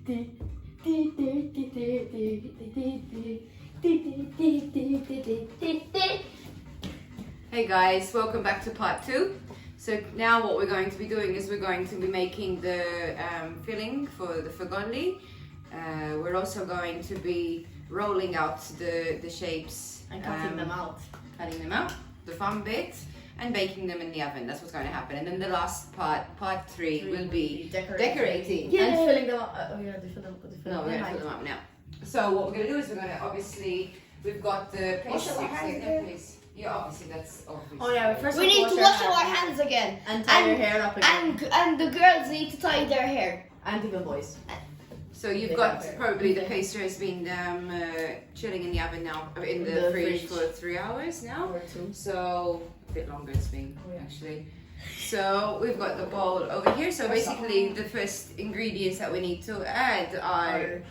Hey guys, welcome back to part 2. So now what we're going to be doing is we're going to be making the filling for the Figolli. We're also going to be rolling out the shapes and cutting them out. Cutting them out, the fun bit, and baking them in the oven. That's what's going to happen. And then the last part 3, will be decorating. Yeah. And filling them up. Oh yeah, they fill them up. No, we're going to fill them up now. So what we're going to do is we're going to obviously, we've got the pastry. Please. Yeah, obviously that's obvious. Oh yeah, first we need to wash our hands again. And tie your hair up again. And the girls need to tie their hair. And even boys. So you've got probably the pastry has been chilling in the oven now, in the fridge for 3 hours now. Or 2. So a bit longer it's been actually. So we've got the bowl over here. So basically the first ingredients that we need to add are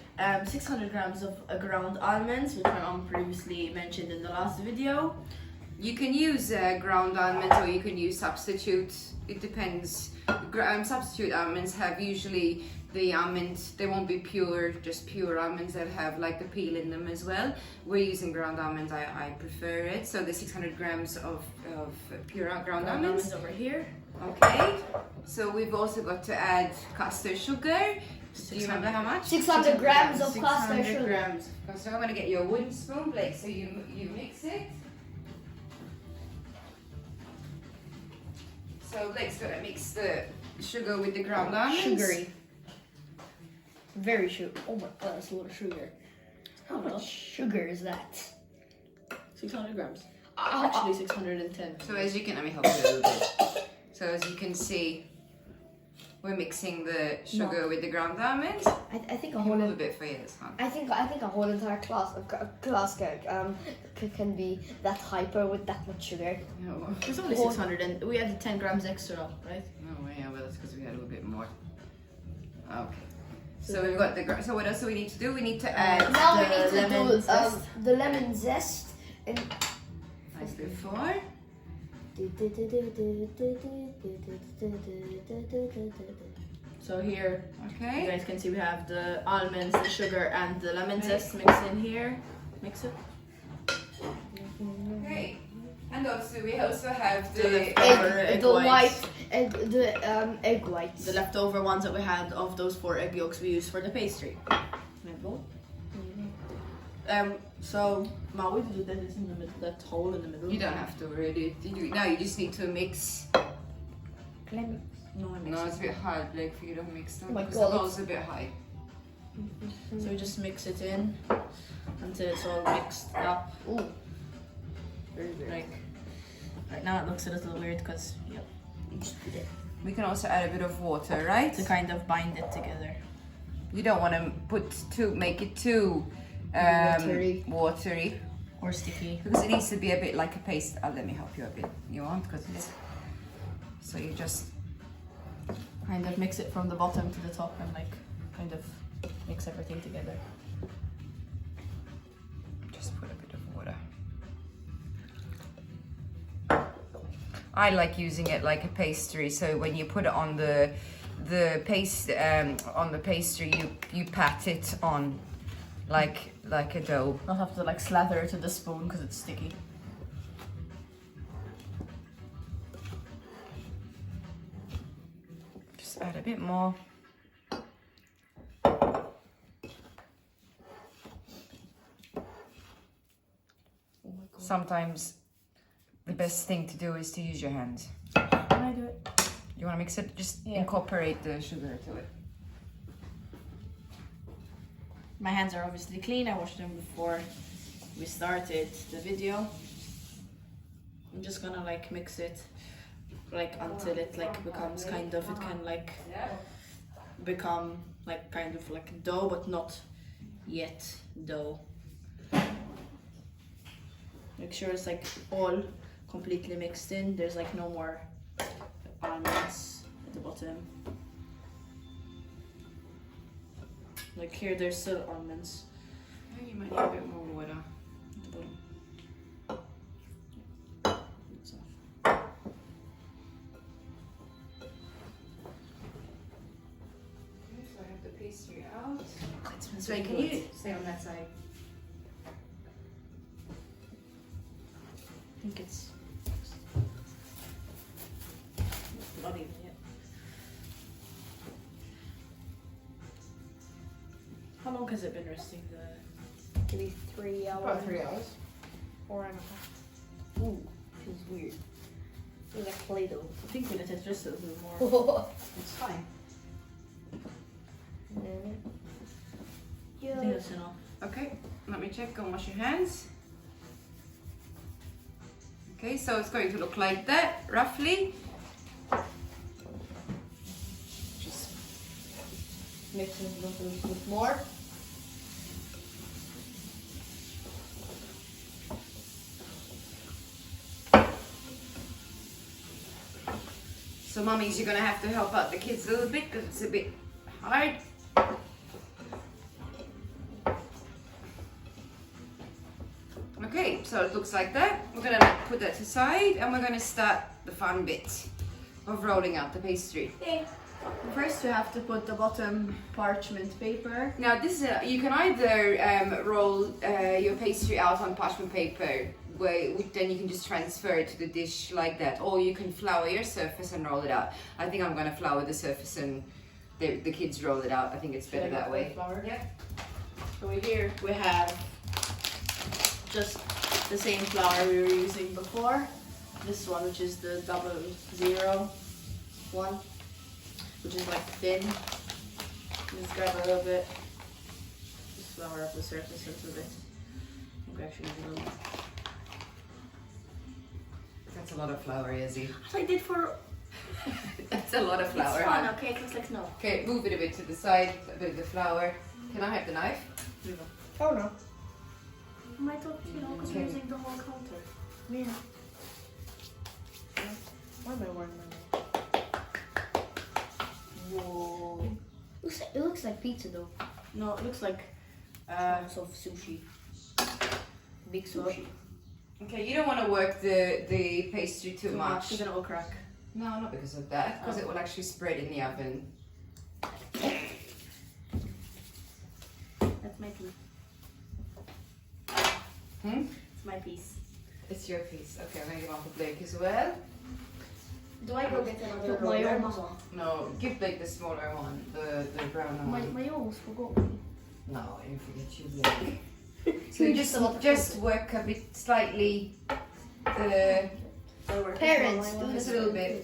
600 grams of ground almonds, which my mom previously mentioned in the last video. You can use ground almonds or you can use substitute. It depends. Substitute almonds have usually the almonds, they won't be pure, just pure almonds that have like the peel in them as well. We're using ground almonds, I prefer it. So the 600 grams of pure ground almonds over here. Okay, so we've also got to add caster sugar. Do you remember how much? 600 grams of caster 600 sugar. grams. So I'm going to get you a wooden spoon, Blake, so you mix it. So Blake's going to mix the sugar with the ground almonds. Sugary. Very sugar. Oh my god, that's a lot of sugar. How much sugar is that? 600 grams. Actually 610. So as you can, let me help you a little bit. So as you can see, we're mixing the sugar with the ground almonds. I think a Hold whole a bit for yours, huh? I think a whole entire class can be that hyper with that much sugar. No, It's only 600 and we had 10 grams extra, right? no, yeah, well that's because we had a little bit more. Okay. So we've got the. So what else do we need to do? We need to add. Now we need to lemon do zest. the lemon zest. And As before. So here, you Okay. guys can see we have the almonds, the sugar, and the lemon zest mixed in here. Mix it. Okay. And also we also have The the leftover egg the whites. egg whites. The leftover ones that we had of those 4 egg yolks we used for the pastry. So now we do that in the middle, that hole in the middle. You don't have to really. Now you just need to mix. No, I mix No, it. it's a bit hard, like for you to mix them. Oh my because God. the bowl's a bit high. So we just mix it in until it's all mixed up. Ooh. Like right now it looks a little weird because We can also add a bit of water, right? to kind of bind it together. You don't want to make it too watery Or sticky. because it needs to be a bit like a paste. Let me help you a bit. You want because it's so you just Kind of mix it from the bottom to the top and like kind of mix everything together. put a bit of water. I like using it like a pastry. So when you put it on the paste on the pastry, you pat it on like a dough. Not have to like slather it to the spoon because it's sticky. Just add a bit more. Sometimes the best thing to do is to use your hands. Can I do it? You want to mix it? Just Yeah. incorporate the sugar to it. My hands are obviously clean. I washed them before we started the video. I'm just gonna like mix it like until it like becomes kind of, it can like become like kind of like dough but not yet dough. Make sure it's like all completely mixed in. There's like no more almonds at the bottom. Like here there's still almonds. Yeah, you might need a bit more water. At the bottom. So. So I have the pastry out. It's been so So can good. you stay on that side? I think it's not even yet. How long has it been resting? Maybe 3 hours. About 3 hours. 4.5. Ooh, feels weird. Feels like Play-Doh. I think we need to twist it a little more. It's fine. I Yeah. think that's enough. Okay, let me check. Go and wash your hands. Okay, so it's going to look like that, roughly. Just mix it a little bit more. So mummies, you're gonna have to help out the kids a little bit because it's a bit hard. Okay, so it looks like that. We're gonna put that aside and we're gonna start the fun bit of rolling out the pastry. First, you have to put the bottom parchment paper. Now this is you can either roll your pastry out on parchment paper, which then you can just transfer it to the dish like that, or you can flour your surface and roll it out. I think I'm going to flour the surface and the kids roll it out. I think it's better that way. Flour? Yeah. So here we have just the same flour we were using before. This one, which is the 00 one, which is like thin. Just grab a little bit. Just flour up the surface a little bit. I think we actually need a little. That's a lot of flour, Izzy. As I did for. That's a lot of flour. It's fun, huh? okay? It looks like snow. Okay, move it a bit to the side, a bit of the flour. Can I have the knife? Oh no. I might have, because Okay. we're using the whole counter. Yeah. Why am I wearing my knife? Whoa. It looks like pizza though. No, it looks like Of sushi. Big sushi. Okay, you don't want to work the pastry too much. It's gonna all crack. No, not because of that, because it will actually spread in the oven. That's my piece. It's my piece. It's your piece. Okay, I'm going to give Uncle Blake as well. Do I go get another Put roller? my almost on. No, give Blake the smaller one, the brown one. My almost forgot. No, I didn't forget you, Blake. So you just work a bit slightly the... Parents, do this a little bit.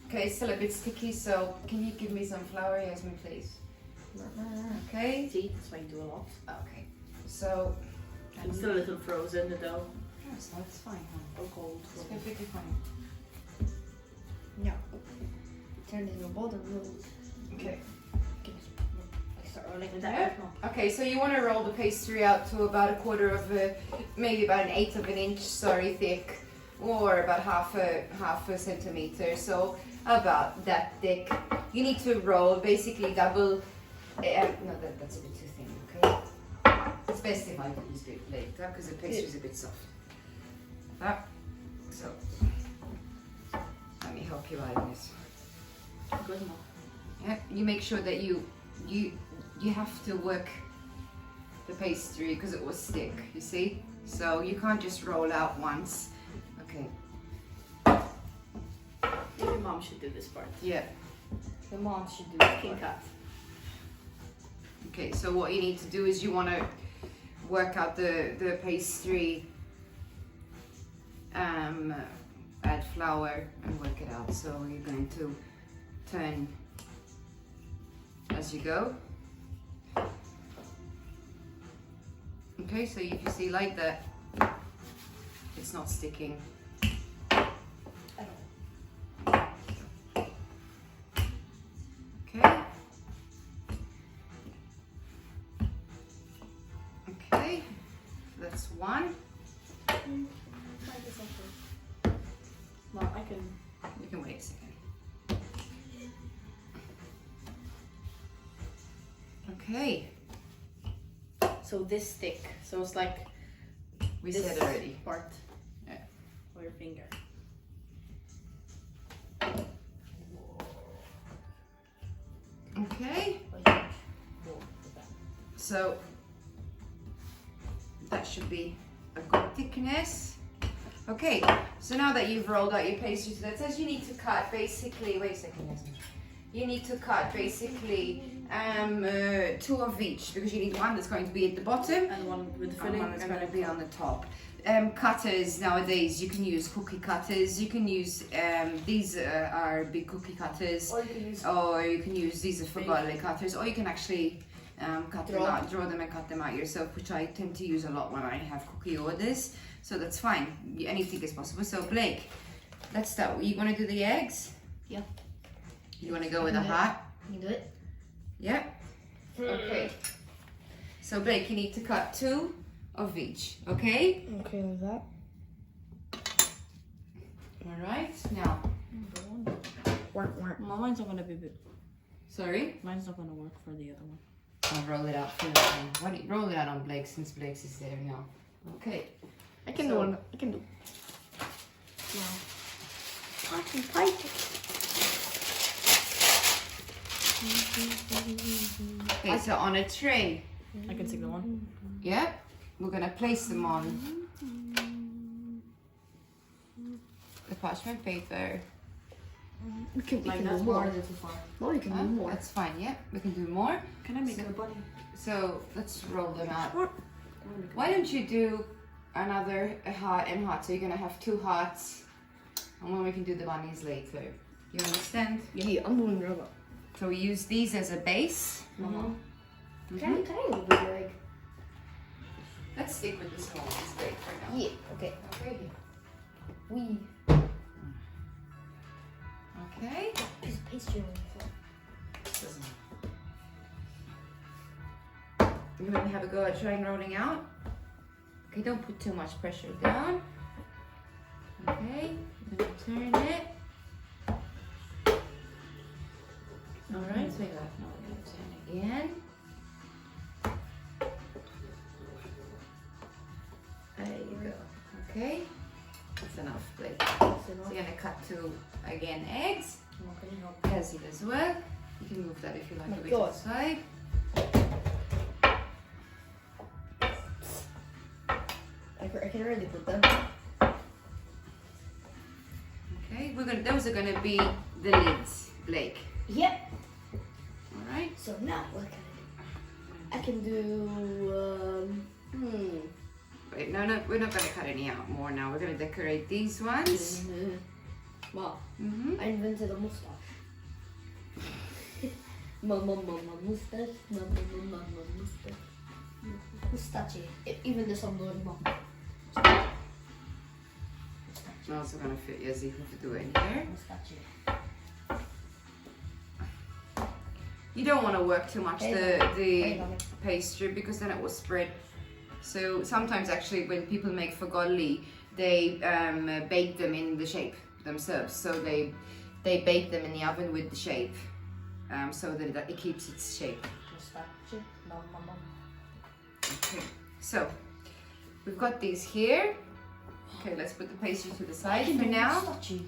Okay, it's still a bit sticky, so can you give me some flour, Yasmin, please? Okay. See, that's why you do a lot. Okay. So... It's still a little frozen, the dough. Yes, that's fine, huh? Or cold. It's perfectly fine. Yeah. Turn it to bottom roll. Okay. Start rolling Is it that out. right? Okay, so you want to roll the pastry out to about a quarter of a, maybe about 1/8 of an inch, sorry, thick, or about half a centimeter, so about that thick. You need to roll basically double. No, that's a bit too thin. Okay, it's best if I use a bit later because the pastry is a bit soft. So let me help you out in this. Good enough. Yeah, you make sure that you have to work the pastry because it will stick, you see? So you can't just roll out once. Okay, Maybe mom should do this part. yeah. The mom should do it. King cat. Okay, so what you need to do is you want to work out the pastry, add flour and work it out. So you're going to turn as you go. Okay, so if you see like that, it's not sticking. Okay. Okay, that's one. Mom, I can. You can wait a second. Okay, So this thick. So it's like we this said already. part. Yeah. Or your finger. Okay, So that should be a good thickness. Okay, so now that you've rolled out your pastry, so that says you need to cut basically, wait a second, Yasmin. You need to cut basically 2 of each, because you need one that's going to be at the bottom And one with the and filling. one that's going to be on the top. Cutters nowadays, you can use cookie cutters. You can use these are big cookie cutters, or you can use these are Figolli cutters, or you can actually cut them out, draw them and cut them out yourself, which I tend to use a lot when I have cookie orders. So that's fine. Anything is possible. So Blake, let's start. You want to do the eggs? Yeah. You want to go with a heart? You do it. Yeah. Okay. So Blake, you need to cut 2 of each. Okay. Okay, like that. All right. Now. Well, mine's not gonna be big. Sorry. Mine's not gonna work for the other one. I'll roll it out for you. Why don't you roll it out on Blake, since Blake's is there now. Okay. I can So- do one. I can do. Yeah. I can fight it. Okay, so on a tray. I can take the one. Yeah. We're gonna place them on the parchment paper. We can Like do that's more. more than too far. No, you can do more. That's fine. Yeah, we can do more. Can I make a bunny? So let's roll them out. Why don't you do another heart and heart? So you're gonna have 2 hearts, and then we can do the bunnies later. You understand? Yeah, I'm doing the robot. So we use these as a base. Can I do the egg? Let's stick with the small ones for now. Yeah. Okay. Okay. We. Okay. Piece of pastry on You want to have a go at trying rolling out? Okay, don't put too much pressure down. Okay, I'm gonna turn it. Alright, so now we're gonna turn again. There you go. Okay, that's enough, Blake. So you're gonna cut 2 again eggs. As it as well. You can move that if you like a bit to the side. I can already put them. Okay, those are gonna be the lids, Blake. Yep. Alright. So now what can I do? I can do. Wait, no, we're not gonna cut any out more now. We're gonna decorate these ones. Wow. Mm-hmm. I invented a mustache. Mama mustache. Mama mustache. Mustache. Even this I'm doing mom. I'm also gonna fit Yazzie to do it in here. Mustache. You don't want to work too much the Hey, pastry, because then it will spread. So sometimes actually when people make Figolli, they bake them in the shape themselves. So they bake them in the oven with the shape, so that it keeps its shape. Mustache. Mama. Okay, so we've got these here. Okay, let's put the pastry to the side for now. Mustache.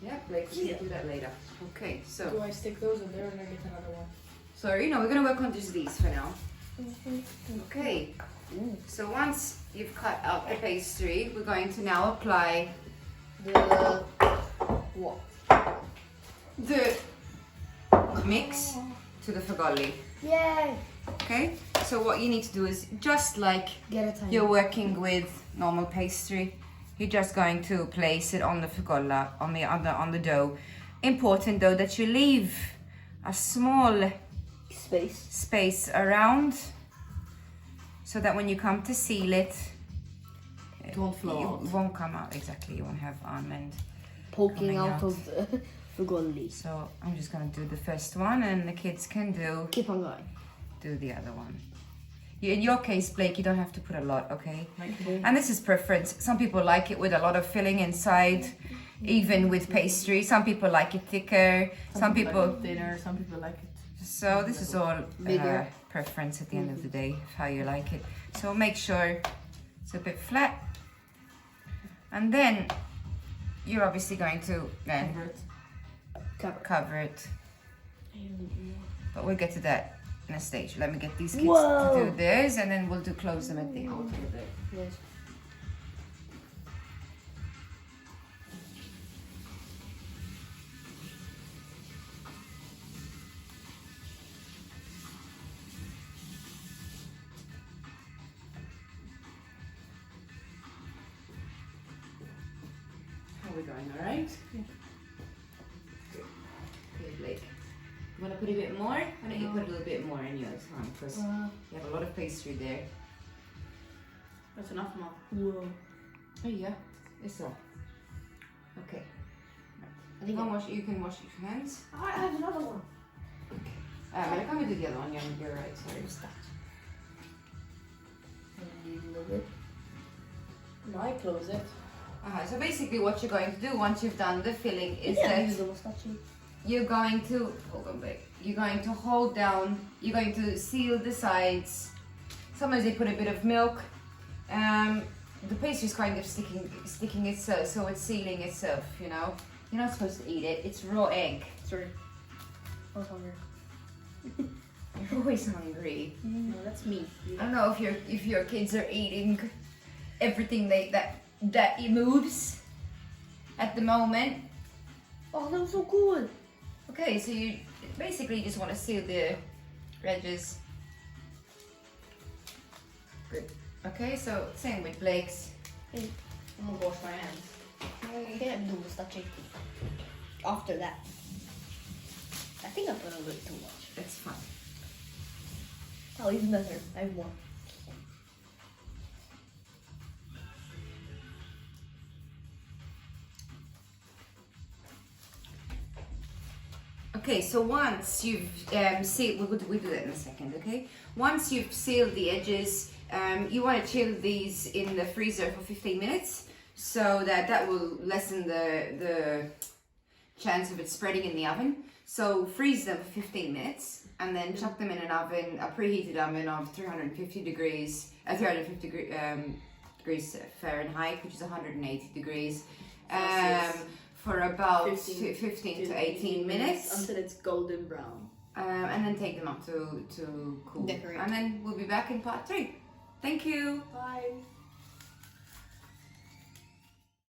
Yeah, Blake, we can do that later. Okay, so. Do I stick those in there and I get another one? Sorry, no, we're gonna work on just these for now. Okay, so once you've cut out the pastry, we're going to now apply The what? the mix to the Figolli. Yay! Okay, so what you need to do is just like Get a time. you're working with normal pastry, you're just going to place it on the Figolla, on the dough. Important though that you leave a small space around, so that when you come to seal it, It won't flow out. It won't come out exactly. You won't have almond Poking coming out out. of the Figolli. So I'm just gonna do the first one, and the kids can Keep on going. do the other one. In your case, Blake, you don't have to put a lot, okay? Okay. And this is preference. Some people like it with a lot of filling inside, even with pastry. Some people like it thicker. Some people. like it thinner. Some people like it. So this is all Bigger. preference at the end of the day, how you like it. So make sure it's a bit flat. And then you're obviously going to then Cover it. cover it. But we'll get to that in a stage. Let me get these kids Whoa. to do this, and then we'll close them at the end. Yes. How are we going? All right. Yeah. Good. Okay, Blake. You want to put a bit more? Why don't you put a little bit more in yours, huh? Because you have a lot of pastry there. That's enough, Mom. Whoa. Oh yeah, it's all. Okay. I think You can wash your hands. I have another one. But I can't do the other one. You're right. Sorry. What's that? Maybe a little bit. No, I close it. So basically, what you're going to do once you've done the filling is Yeah, that use the mustache. you're going to hold on, babe. You're going to hold down. You're going to seal the sides. Sometimes they put a bit of milk. The pastry is kind of sticking itself, so it's sealing itself. You know, you're not supposed to eat it. It's raw egg. Sorry. I was hungry. You're always hungry. No, that's me. I don't know if your kids are eating everything that moves at the moment. Oh, that was so good. Okay, so you basically just want to seal the edges. Good. Okay, so same with Blake's. Hey, I'm gonna wash my hands. I can't do mustache after that. I think I put a little too much. That's fine. Oh, even better. I have more. Okay, so once you've sealed, we'll do that in a second, okay? Once you've sealed the edges, you want to chill these in the freezer for 15 minutes so that will lessen the chance of it spreading in the oven. So freeze them for 15 minutes and then chuck them in an oven, a preheated oven of 350 degrees Fahrenheit, which is 180 degrees. For about 15 to 18 minutes. Until it's golden brown. And then take them up to cool. Decorate. And then we'll be back in part 3. Thank you. Bye.